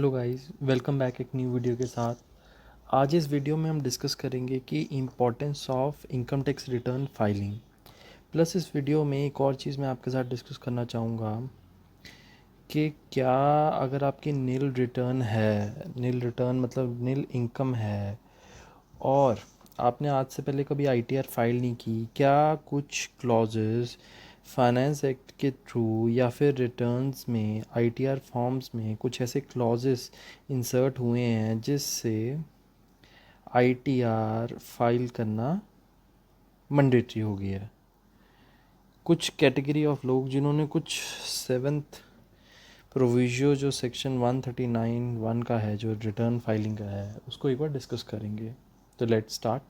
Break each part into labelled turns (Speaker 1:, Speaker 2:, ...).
Speaker 1: Hello guys, welcome back एक new video के साथ। आज इस वीडियो में हम डिस्कस करेंगे कि importance of income tax return filing. Plus इस वीडियो में एक और चीज़ मैं आपके साथ डिस्कस करना चाहूँगा कि क्या अगर आपकी नील रिटर्न है, नील रिटर्न मतलब नील इनकम है और आपने आज से पहले कभी आईटीआर फाइल नहीं की, क्या कुछ क्लॉजेस फाइनेंस एक्ट के थ्रू या फिर रिटर्न्स में आईटीआर फॉर्म्स में कुछ ऐसे क्लॉजेस इंसर्ट हुए हैं जिससे आईटीआर फाइल करना मैंडेटरी हो गया है। कुछ कैटेगरी ऑफ लोग जिन्होंने कुछ सेवन्थ प्रोविजो जो सेक्शन 139(1) का है, जो रिटर्न फाइलिंग का है, उसको एक बार डिस्कस करेंगे। तो लेट्स स्टार्ट।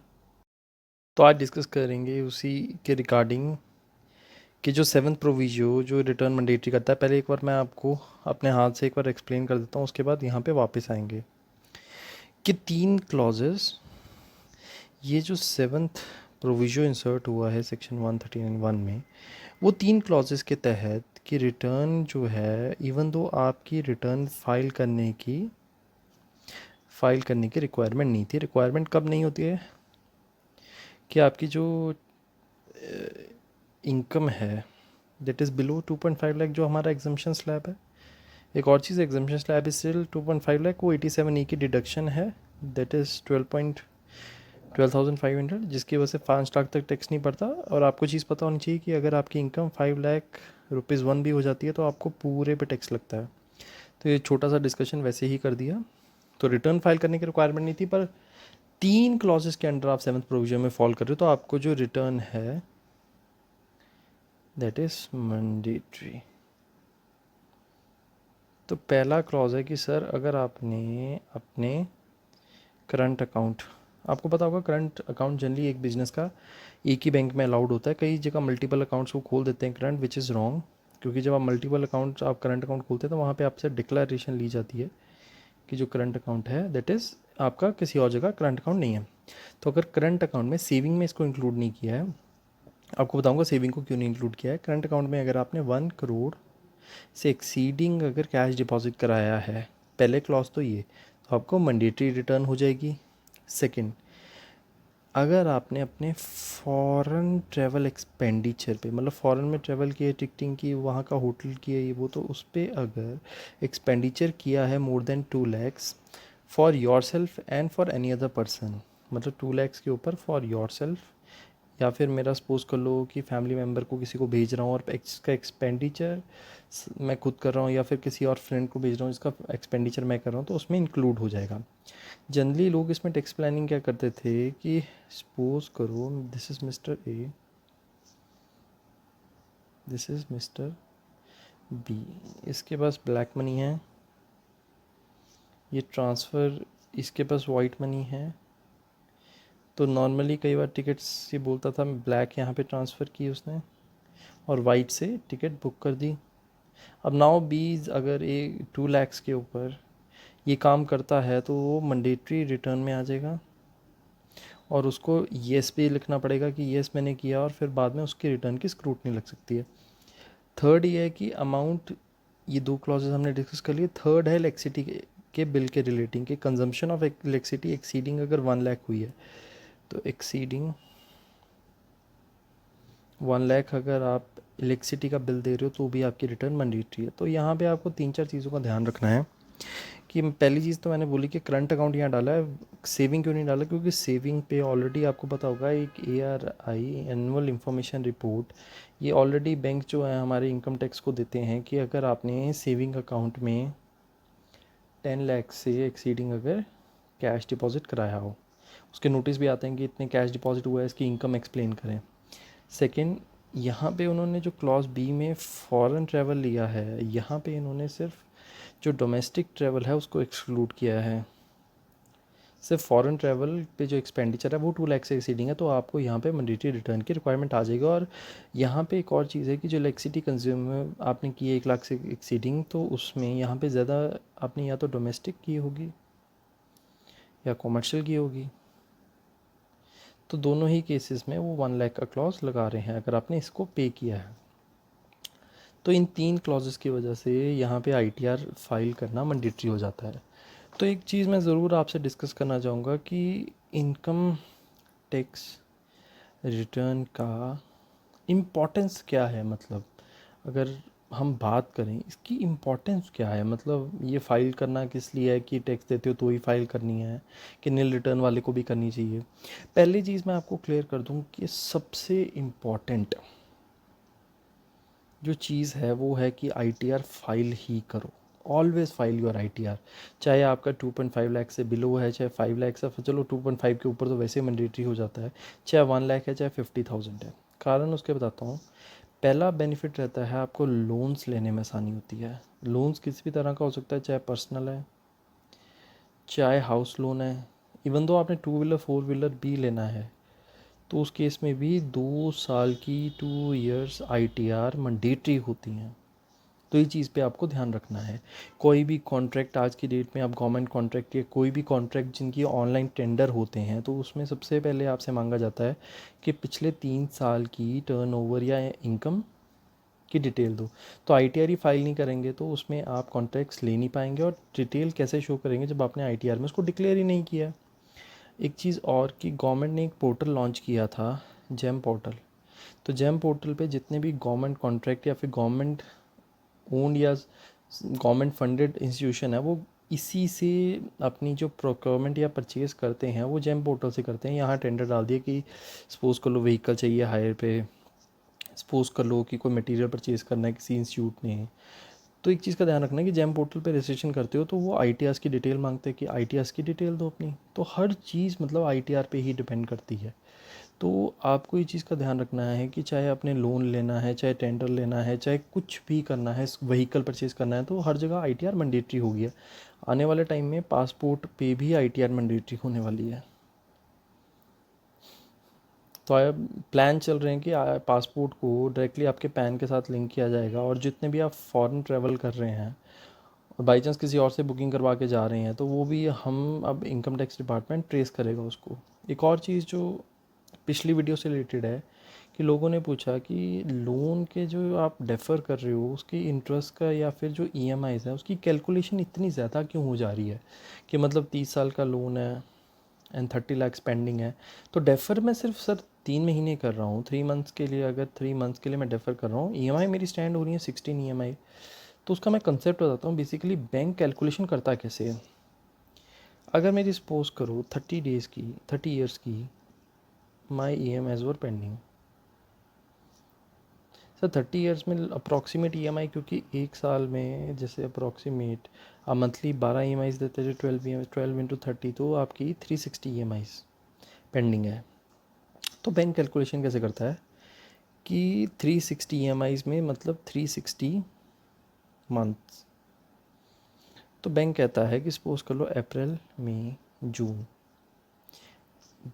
Speaker 1: तो आज डिस्कस करेंगे उसी के रिगार्डिंग कि जो सेवन्थ प्रोविजो जो रिटर्न मैंडेटरी करता है। पहले एक बार मैं आपको अपने हाथ से एक बार एक्सप्लेन कर देता हूँ, उसके बाद यहाँ पे वापस आएंगे कि 3 क्लॉजेस, ये जो सेवन्थ प्रोविजो इंसर्ट हुआ है सेक्शन 139(1) में, वो 3 क्लॉजेस के तहत कि रिटर्न जो है, इवन दो आपकी रिटर्न फाइल करने की रिक्वायरमेंट नहीं थी। रिक्वायरमेंट कब नहीं होती है कि आपकी जो इनकम है दैट इज़ बिलो 2.5 लाख, जो हमारा एग्जम्पशन स्लैब है। एक और चीज़, exemption slab is still 2.5 lakh, वो 87E की डिडक्शन है, दैट इज़ 12,500, जिसकी वजह से 5 लाख तक टैक्स नहीं पड़ता। और आपको चीज़ पता होनी चाहिए कि अगर आपकी इनकम 5 लाख रुपीज़ 1 भी हो जाती है तो आपको पूरे पे टैक्स लगता है। तो ये छोटा सा डिस्कशन वैसे ही कर दिया। तो रिटर्न फाइल करने की रिक्वायरमेंट नहीं थी, पर 3 क्लॉजेस के अंडर आप सेवन्थ प्रोविजन में फॉल कर रहे हो तो आपको जो रिटर्न है दैट इज़ मैंडेटरी। तो पहला क्लॉज है कि सर अगर आपने अपने करंट अकाउंट, आपको पता होगा करंट अकाउंट जनरली एक बिजनेस का एक ही बैंक में अलाउड होता है। कई जगह मल्टीपल अकाउंट्स को खोल देते हैं करंट, विच इज़ रॉन्ग, क्योंकि जब आप मल्टीपल अकाउंट्स आप करंट अकाउंट खोलते हैं तो वहाँ पे आपसे डिक्लेरेशन ली जाती है कि जो करंट अकाउंट है दैट इज़ आपका किसी और जगह करंट अकाउंट नहीं है। तो अगर करंट अकाउंट में सेविंग में इसको इंक्लूड नहीं किया है, आपको बताऊंगा सेविंग को क्यों नहीं इंक्लूड किया है। करंट अकाउंट में अगर आपने 1 करोड़ से एक्सीडिंग अगर कैश डिपॉजिट कराया है, पहले क्लॉज तो ये, तो आपको मैंडेटरी रिटर्न हो जाएगी। सेकंड, अगर आपने अपने फॉरेन ट्रैवल एक्सपेंडिचर पे, मतलब फॉरेन में ट्रैवल किया, टिकटिंग की, वहाँ का होटल किया, ये वो, तो उस पर अगर एक्सपेंडिचर किया है more than 2 lakhs for your self and for any other person, मतलब 2 लैक्स के ऊपर फॉर योर सेल्फ, या फिर मेरा सपोज़ कर लो कि फैमिली मेम्बर को किसी को भेज रहा हूँ और इसका एक्सपेंडिचर मैं खुद कर रहा हूँ, या फिर किसी और फ्रेंड को भेज रहा हूँ, इसका एक्सपेंडिचर मैं कर रहा हूँ, तो उसमें इंक्लूड हो जाएगा। जनरली लोग इसमें टैक्स प्लानिंग क्या करते थे कि सपोज करो this is mister A, this is mister B, इसके पास ब्लैक मनी है, ये ट्रांसफ़र, इसके पास वाइट मनी है। तो नॉर्मली कई बार टिकट्स ये बोलता था ब्लैक यहाँ पे ट्रांसफ़र की उसने और वाइट से टिकट बुक कर दी। अब नाउ बीज अगर ये 2 लैक्स के ऊपर ये काम करता है तो वो मैंडेटरी रिटर्न में आ जाएगा और उसको येस पे लिखना पड़ेगा कि येस मैंने किया, और फिर बाद में उसकी रिटर्न की स्क्रूटनी लग सकती है। थर्ड ये है कि अमाउंट, ये 2 क्लॉजेस हमने डिस्कस कर लिए। थर्ड है इलेक्ट्रिसिटी के बिल के रिलेटिंग कि कंजम्पशन ऑफ इलेक्ट्रिसिटी एक्सीडिंग अगर 1 लाख हुई है, तो एक्सीडिंग 1 लाख अगर आप इलेक्ट्रिसिटी का बिल दे रहे हो तो भी आपकी रिटर्न मैंडेटरी है। तो यहाँ पे आपको 3-4 चीज़ों का ध्यान रखना है कि पहली चीज़ तो मैंने बोली कि करंट अकाउंट यहाँ डाला है, सेविंग क्यों नहीं डाला, क्योंकि सेविंग पे ऑलरेडी आपको पता होगा एक ARI एनुअल इंफॉर्मेशन रिपोर्ट, ये ऑलरेडी बैंक जो है हमारे इनकम टैक्स को देते हैं कि अगर आपने सेविंग अकाउंट में 10 लाख से एक्सीडिंग अगर कैश डिपॉजिट कराया हो, उसके नोटिस भी आते हैं कि इतने कैश डिपॉजिट हुआ है, इसकी इनकम एक्सप्लेन करें। सेकंड, यहाँ पे उन्होंने जो क्लॉज बी में फॉरेन ट्रैवल लिया है, यहाँ पे इन्होंने सिर्फ जो डोमेस्टिक ट्रैवल है उसको एक्सक्लूड किया है। सिर्फ फॉरेन ट्रैवल पे जो एक्सपेंडिचर है वो 2 लाख से एक्सीडिंग है, तो आपको यहाँ पे मैंडेटरी रिटर्न की रिक्वायरमेंट आ जाएगी। और यहाँ पे एक और चीज़ है कि जो इलेक्ट्रिसिटी कंज्यूम आपने की है 1 लाख से एक्सीडिंग, तो उसमें यहाँ पे ज़्यादा आपने या तो डोमेस्टिक की होगी या कॉमर्शियल की होगी, तो दोनों ही केसेस में वो 1 लाख का क्लॉज लगा रहे हैं अगर आपने इसको पे किया है। तो इन 3 क्लॉजेस की वजह से यहाँ पे आईटीआर फाइल करना मैंडेटरी हो जाता है। तो एक चीज़ मैं ज़रूर आपसे डिस्कस करना चाहूँगा कि इनकम टैक्स रिटर्न का इम्पोर्टेंस क्या है। मतलब अगर हम बात करें इसकी इम्पोर्टेंस क्या है, मतलब ये फ़ाइल करना किस लिए है कि टैक्स देते हो तो ही फ़ाइल करनी है कि नील रिटर्न वाले को भी करनी चाहिए। पहली चीज़ मैं आपको क्लियर कर दूं कि सबसे इम्पॉर्टेंट जो चीज़ है वो है कि आईटीआर फाइल ही करो। ऑलवेज फाइल योर आईटीआर, चाहे आपका 2.5 लाख से बिलो है, चाहे 5 लाख से, चलो 2.5 के ऊपर तो वैसे मैंडेटरी हो जाता है, चाहे 1 लाख है, चाहे 50,000 है। कारण उसके बताता हूँ। पहला बेनिफिट रहता है आपको लोन्स लेने में आसानी होती है। लोन्स किसी भी तरह का हो सकता है, चाहे पर्सनल है, चाहे हाउस लोन है। इवन दो आपने 2 व्हीलर 4 व्हीलर भी लेना है तो उस केस में भी 2 साल की 2 इयर्स आईटीआर मैंडेटरी होती हैं। तो ये चीज़ पे आपको ध्यान रखना है। कोई भी कॉन्ट्रैक्ट आज की डेट में आप गवर्नमेंट कॉन्ट्रैक्ट या कोई भी कॉन्ट्रैक्ट जिनकी ऑनलाइन टेंडर होते हैं तो उसमें सबसे पहले आपसे मांगा जाता है कि पिछले 3 साल की टर्नओवर या इनकम की डिटेल दो। तो आईटीआर ही फाइल नहीं करेंगे तो उसमें आप कॉन्ट्रैक्ट्स ले नहीं पाएंगे, और डिटेल कैसे शो करेंगे जब आपने आईटीआर में उसको डिक्लेयर ही नहीं किया। एक चीज़ और कि गवर्नमेंट ने एक पोर्टल लॉन्च किया था, जेम पोर्टल। तो जेम पोर्टल पे जितने भी गवर्नमेंट कॉन्ट्रैक्ट या फिर गवर्नमेंट ओन्ड या गवर्नमेंट फंडेड इंस्टीट्यूशन है वो इसी से अपनी जो प्रोक्योरमेंट या परचेज़ करते हैं वो जेम पोर्टल से करते हैं। यहाँ टेंडर डाल दिया कि सपोज़ कर लो व्हीकल चाहिए हायर पे, सपोज़ कर लो कि कोई मटेरियल परचेज़ करना है किसी इंस्टीट्यूट ने। तो एक चीज़ का ध्यान रखना है कि जेम पोर्टल पे रजिस्ट्रेशन करते हो तो वो आईटीआर की डिटेल मांगते हैं कि आईटीआर की डिटेल दो अपनी। तो हर चीज़ मतलब आईटीआर पे ही डिपेंड करती है। तो आपको ये चीज़ का ध्यान रखना है कि चाहे आपने लोन लेना है, चाहे टेंडर लेना है, चाहे कुछ भी करना है, व्हीकल परचेज़ करना है, तो हर जगह आईटीआर मैंडेटरी हो गया। आने वाले टाइम में पासपोर्ट पे भी आईटीआर मैंडेटरी होने वाली है। तो प्लान चल रहे हैं कि पासपोर्ट को डायरेक्टली आपके पैन के साथ लिंक किया जाएगा, और जितने भी आप फॉरेन ट्रैवल कर रहे हैं और बाई चांस किसी और से बुकिंग करवा के जा रहे हैं तो वो भी हम अब इनकम टैक्स डिपार्टमेंट ट्रेस करेगा उसको। एक और चीज़ जो पिछली वीडियो से रिलेटेड है कि लोगों ने पूछा कि लोन के जो आप डेफ़र कर रहे हो उसकी इंटरेस्ट का या फिर जो ईएमआईज़ है उसकी कैलकुलेशन इतनी ज़्यादा क्यों हो जा रही है, कि मतलब 30 साल का लोन है एंड 30 लाख पेंडिंग है। तो डेफ़र मैं सिर्फ सर 3 महीने कर रहा हूँ, 3 मंथ्स के लिए। अगर 3 मंथ्स के लिए मैं डेफ़र कर रहा हूँ, ईएमआई मेरी स्टैंड हो रही है 16 ईएमआई। तो उसका मैं कंसेप्ट बताता हूँ। बेसिकली बैंक कैलकुलेशन करता कैसे है। अगर मेरी सपोज करो 30 डेज़ की 30 ईयर्स की माई EMIs वर पेंडिंग। सर 30 ईयर्स में अप्रॉक्सीमेट EMI, क्योंकि एक साल में जैसे अप्रॉक्सीमेट आप मंथली 12 EMIs देते थे, 12 इंटू 30 तो आपकी 360 EMIs पेंडिंग है। तो बैंक कैलकुलेशन कैसे करता है कि 360 EMIs में मतलब 360 मंथ्स। तो बैंक कहता है कि सपोज कर लो अप्रैल मई जून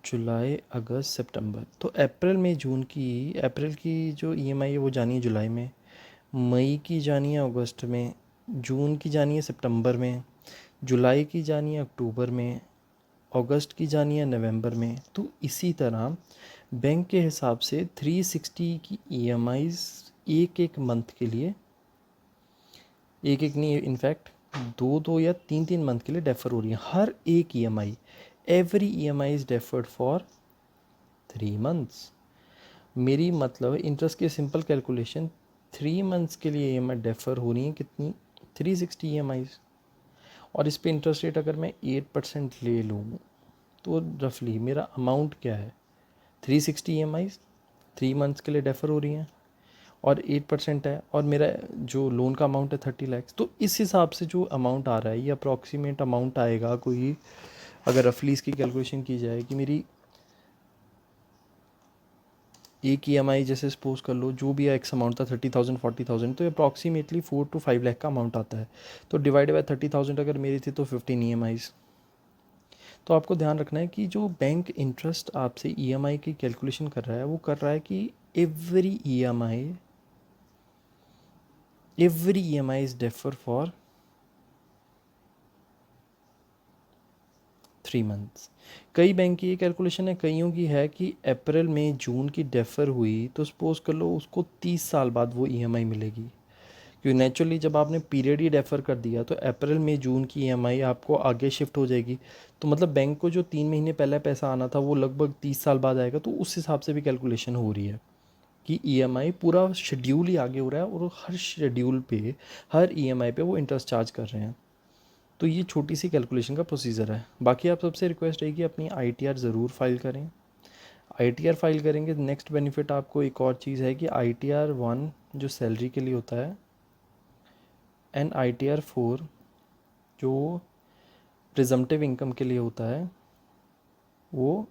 Speaker 1: जुलाई अगस्त सितंबर। तो अप्रैल की जो EMI है वो जानी है जुलाई में, मई की जानी है अगस्त में, जून की जानी है सितंबर में, जुलाई की जानी है अक्टूबर में, अगस्त की जानी है नवंबर में। तो इसी तरह बैंक के हिसाब से 360 की EMIs एक एक मंथ के लिए, एक एक नहीं इनफैक्ट दो दो या तीन तीन मंथ के लिए डेफर हो रही है। हर एक EMI, every EMI is deferred for 3 months. मेरी मतलब इंटरेस्ट की सिंपल कैलकुलेशन, 3 मंथ्स के लिए EMI डेफर हो रही है कितनी, 360 EMIs। और इस पे इंटरेस्ट रेट अगर मैं 8% ले लूँ तो रफली मेरा अमाउंट क्या है, 360 EMIs 3 मंथ्स के लिए डेफर हो रही हैं और 8% है, और मेरा जो लोन का अमाउंट है 30 लाख। तो इस हिसाब से जो अमाउंट आ रहा है ये अप्रॉक्सीमेट अमाउंट आएगा कोई, अगर रफली इसकी कैलकुलेशन की जाए कि मेरी एक EMI जैसे सपोज कर लो जो भी एक्स अमाउंट था 30,000 40,000, तो अप्रॉक्सीमेटली 4 to 5 लाख का अमाउंट आता है। तो डिवाइड बाय 30,000 अगर मेरी थी तो 15 EMIs। तो आपको ध्यान रखना है कि जो बैंक इंटरेस्ट आपसे EMI की कैलकुलेशन कर रहा है वो कर रहा है कि every EMI is defer for 3 months. कई बैंक की ये कैलकुलेशन है, कईयों की है कि अप्रैल में जून की डेफर हुई तो सपोज कर लो उसको 30 साल बाद वो EMI मिलेगी। क्योंकि नेचुरली जब आपने पीरियड ही डेफर कर दिया तो अप्रैल मई जून की ईएमआई आपको आगे शिफ्ट हो जाएगी। तो मतलब बैंक को जो 3 महीने पहले पैसा आना था वो लगभग 30 साल बाद आएगा। तो उस हिसाब से भी कैलकुलेशन हो रही है कि ईएमआई पूरा शेड्यूल ही आगे हो रहा है और हर शेड्यूल पे, हर ईएमआई पे वो इंटरेस्ट चार्ज कर रहे हैं। तो ये छोटी सी कैलकुलेशन का प्रोसीजर है। बाकी आप सबसे रिक्वेस्ट है कि अपनी आईटीआर ज़रूर फाइल करें। आईटीआर फाइल करेंगे नेक्स्ट बेनिफिट आपको एक और चीज़ है कि आईटीआर 1 जो सैलरी के लिए होता है एंड आईटीआर 4 जो प्रिजम्पटिव इनकम के लिए होता है वो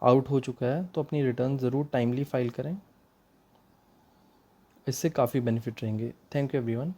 Speaker 1: आउट हो चुका है। तो अपनी रिटर्न ज़रूर टाइमली फाइल करें, इससे काफ़ी बेनिफिट रहेंगे। Thank you everyone.